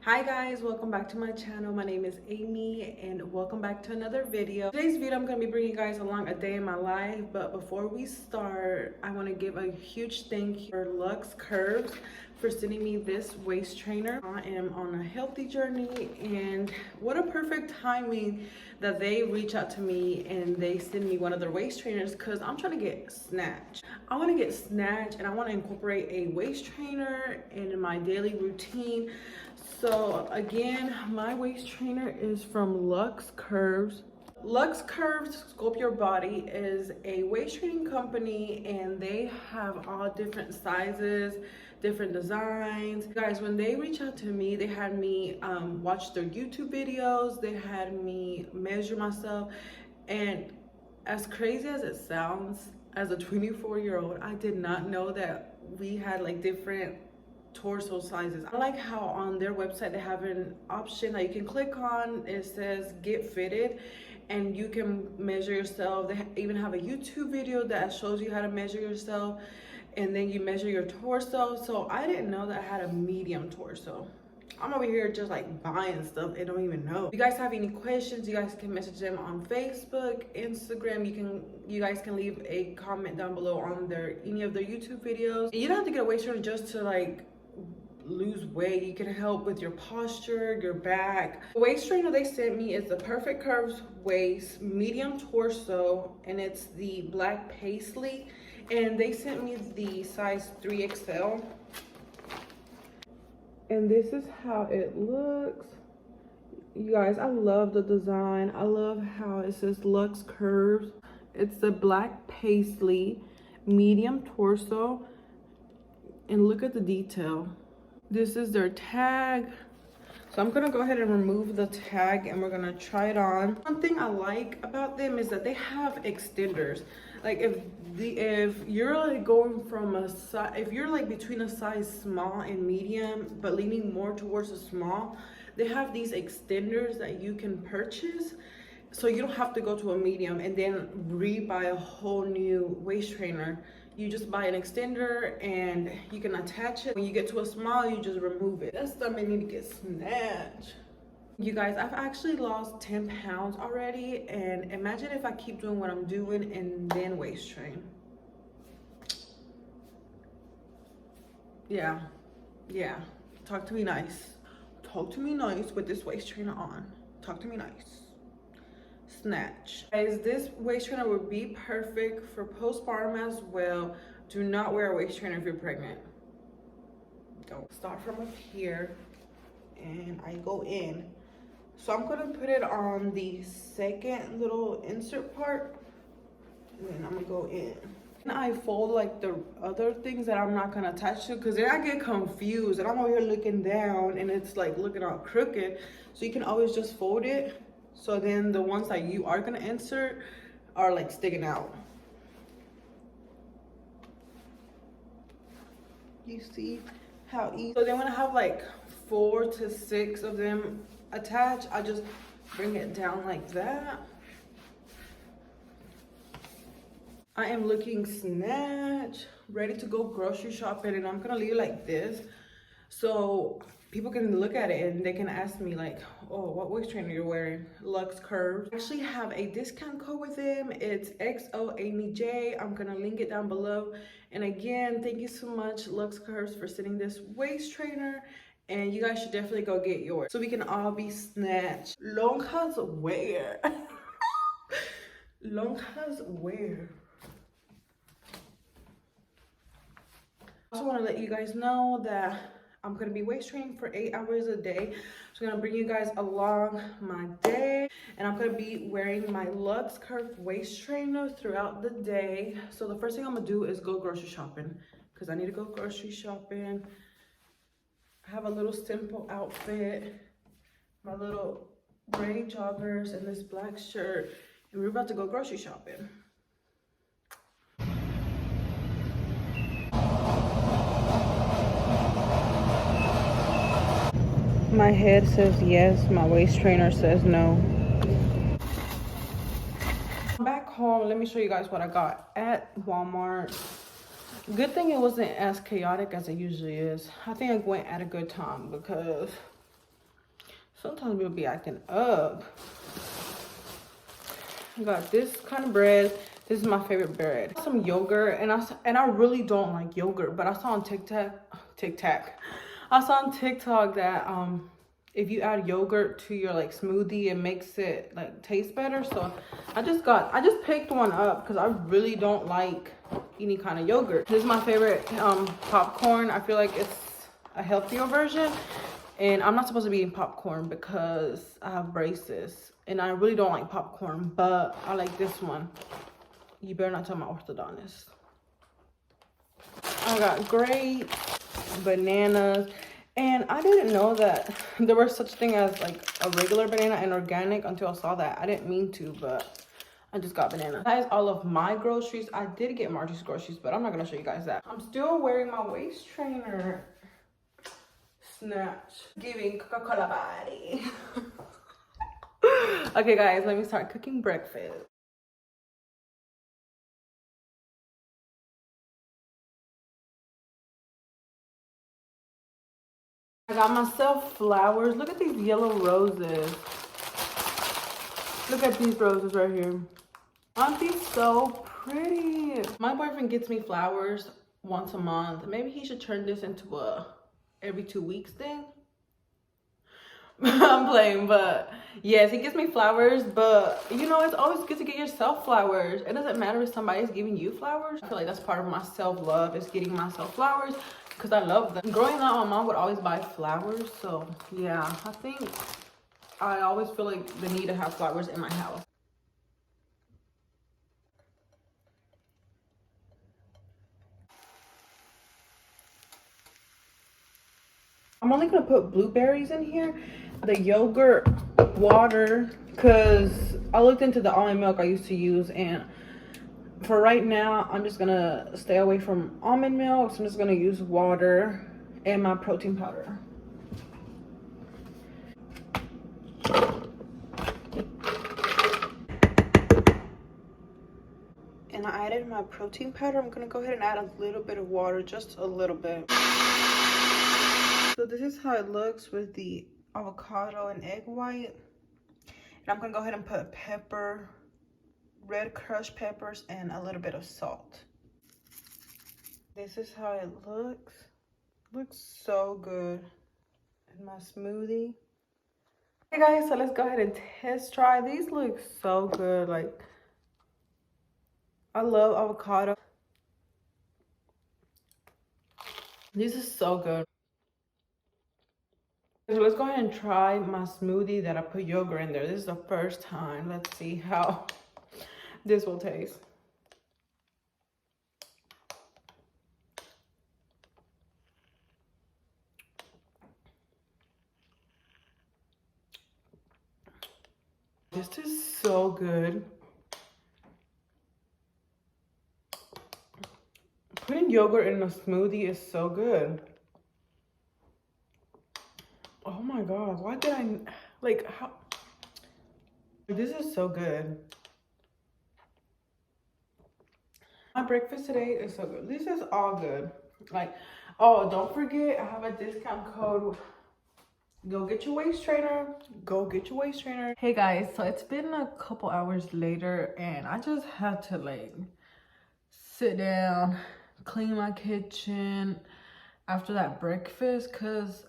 Hi guys, welcome back to my channel. My name is Amy and welcome back to another video. Today's video I'm going to be bringing you guys along a day in my life, but before we start I want to give a huge thank you for Lux.Curves for sending me this waist trainer. I am on a healthy journey and what a perfect timing that they reach out to me and they send me one of their waist trainers because I'm trying to get snatch. I want to get snatch and I want to incorporate a waist trainer in my daily routine. So again, my waist trainer is from Lux.Curves. Lux.Curves Sculpt Your Body is a waist training company and they have all different sizes, different designs. Guys, when they reached out to me, they had me watch their YouTube videos, they had me measure myself, and as crazy as it sounds, as a 24-year-old, I did not know that we had like different torso sizes. I like how on their website they have an option that you can click on. It says get fitted and you can measure yourself. They even have a YouTube video that shows you how to measure yourself and then you measure your torso. So I didn't know that I had a medium torso. I'm over here just like buying stuff and don't even know. If you guys have any questions, you guys can message them on Facebook, Instagram. You guys can leave a comment down below on any of their YouTube videos. And you don't have to get a waist trainer just to like lose weight. You can help with your posture, your back. The waist trainer they sent me is the Perfect Curves waist, medium torso, and it's the black paisley. And they sent me the size 3XL. And this is how it looks. You guys, I love the design. I love how it says Lux.Curves. It's the black paisley, medium torso. And look at the detail. This is their tag. So I'm gonna go ahead and remove the tag and we're gonna try it on. One thing I like about them is that they have extenders. Like if you're like going from a size, if you're like between a size small and medium, but leaning more towards a small, they have these extenders that you can purchase. So you don't have to go to a medium and then re-buy a whole new waist trainer. You just buy an extender and you can attach it. When you get to a small, you just remove it. That stuff made me get snatched. You guys, I've actually lost 10 pounds already, and imagine if I keep doing what I'm doing and then waist train. Yeah, talk to me nice. Talk to me nice with this waist trainer on. Talk to me nice. Snatch. Guys, this waist trainer would be perfect for postpartum as well. Do not wear a waist trainer if you're pregnant. Don't. Start from up here and I go in. So I'm gonna put it on the second little insert part and then I'm gonna go in. And I fold like the other things that I'm not gonna attach to, because then I get confused and I'm over here looking down and it's like looking all crooked. So you can always just fold it. So then the ones that you are gonna insert are like sticking out. You see how easy? So then when I have like 4 to 6 of them attached, I just bring it down like that. I am looking snatch, ready to go grocery shopping, and I'm gonna leave it like this so people can look at it and they can ask me like, oh, what waist trainer you're wearing? Lux.Curves. I actually have a discount code with them. It's XOAmyJ. I'm gonna link it down below. And again, thank you so much, Lux.Curves, for sending this waist trainer. And you guys should definitely go get yours so we can all be snatched. Lonjas wear. Lonjas wear. I also want to let you guys know that I'm going to be waist training for 8 hours a day. So I'm going to bring you guys along my day. And I'm going to be wearing my Lux.Curves waist trainer throughout the day. So the first thing I'm going to do is go grocery shopping, because I need to go grocery shopping. I have a little simple outfit, my little gray joggers and this black shirt. And we're about to go grocery shopping. My head says yes, my waist trainer says no. Back home, let me show you guys what I got at Walmart. Good thing it wasn't as chaotic as it usually is. I think I went at a good time because Sometimes we'll be acting up. I got this kind of bread. This is my favorite bread. Some yogurt, and I really don't like yogurt, but I saw on TikTok. I saw on TikTok that if you add yogurt to your like smoothie, it makes it like taste better. So I just picked one up because I really don't like any kind of yogurt. This is my favorite popcorn. I feel like it's a healthier version, and I'm not supposed to be eating popcorn because I have braces, and I really don't like popcorn, but I like this one. You better not tell my orthodontist. I got grapes, bananas, and I didn't know that there was such thing as like a regular banana and organic until I saw that. I didn't mean to, but I just got banana. That is all of my groceries. I did get Margie's groceries, but I'm not gonna show you guys that. I'm still wearing my waist trainer. Snatch. Giving Coca-Cola body. Okay guys, let me start cooking breakfast. I got myself flowers. Look at these yellow roses. Look at these roses right here. Aren't these so pretty? My boyfriend gets me flowers once a month. Maybe he should turn this into a every 2 weeks thing. I'm playing, but yes, he gives me flowers, but you know, it's always good to get yourself flowers. It doesn't matter if somebody's giving you flowers. I feel like that's part of my self-love, is getting myself flowers because I love them. Growing up, my mom would always buy flowers, so yeah, I think I always feel like the need to have flowers in my house. I'm only gonna put blueberries in here, the yogurt, water, because I looked into the almond milk I used to use, and for right now I'm just gonna stay away from almond milk. So I'm just gonna use water and my protein powder. And I added my protein powder. I'm gonna go ahead and add a little bit of water, just a little bit. So this is how it looks with the avocado and egg white. And I'm gonna go ahead and put pepper, red crushed peppers, and a little bit of salt. This is how it looks. Looks so good in my smoothie. Hey guys, so let's go ahead and test try. These look so good. Like, I love avocado. This is so good. So let's go ahead and try my smoothie that I put yogurt in there. This is the first time. Let's see how this will taste. This is so good. Putting yogurt in a smoothie is so good. Oh my god, why did I, like, how? This is so good. My breakfast today is so good. This is all good. Like, oh, don't forget, I have a discount code. Go get your waist trainer. Go get your waist trainer. Hey guys, so it's been a couple hours later, and I just had to like sit down, clean my kitchen after that breakfast, because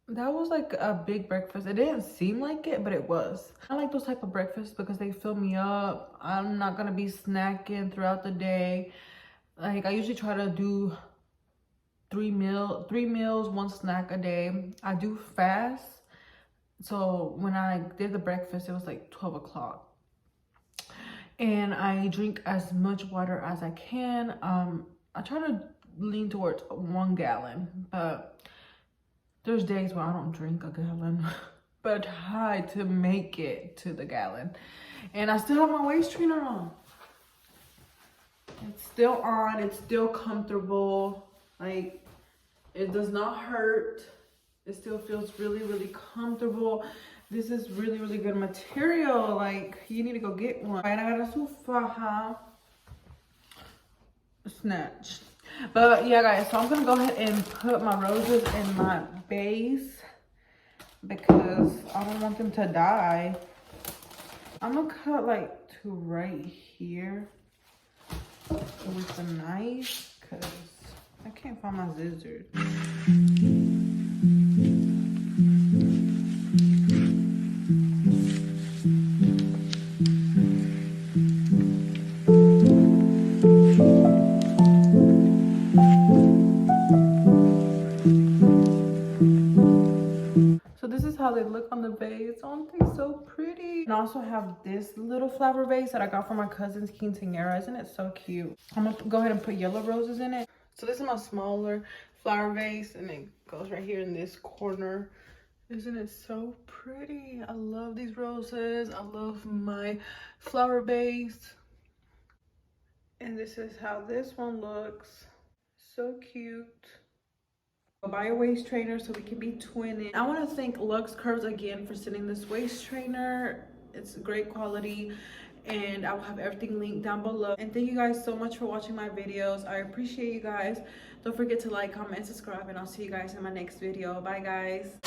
that was like a big breakfast. It didn't seem like it, but it was. I like those type of breakfasts because they fill me up. I'm not gonna be snacking throughout the day. Like, I usually try to do three meals, one snack a day. I do fast, so when I did the breakfast, it was like 12 o'clock, and I drink as much water as I can. I try to lean towards 1 gallon, but there's days where I don't drink a gallon, but I try to make it to the gallon. And I still have my waist trainer on. It's still on, it's still comfortable. Like, it does not hurt. It still feels really, really comfortable. This is really, really good material. Like, you need to go get one. And I got a sufaha snatch. But yeah guys, so I'm gonna go ahead and put my roses in my base because I don't want them to die. I'm gonna cut like to right here with the knife because I can't find my scissors. So this is how they look on the vase. Aren't they so pretty? And I also have this little flower vase that I got from my cousin's quinceañera. Isn't it so cute? I'm gonna go ahead and put yellow roses in it. So this is my smaller flower vase, and it goes right here in this corner. Isn't it so pretty? I love these roses. I love my flower vase. And this is how this one looks. So cute. Buy a waist trainer so we can be twinning. I want to thank Lux Curves again for sending this waist trainer. It's great quality, and I will have everything linked down below. And thank you guys so much for watching my videos. I appreciate you guys. Don't forget to like, comment, and subscribe, and I'll see you guys in my next video. Bye guys.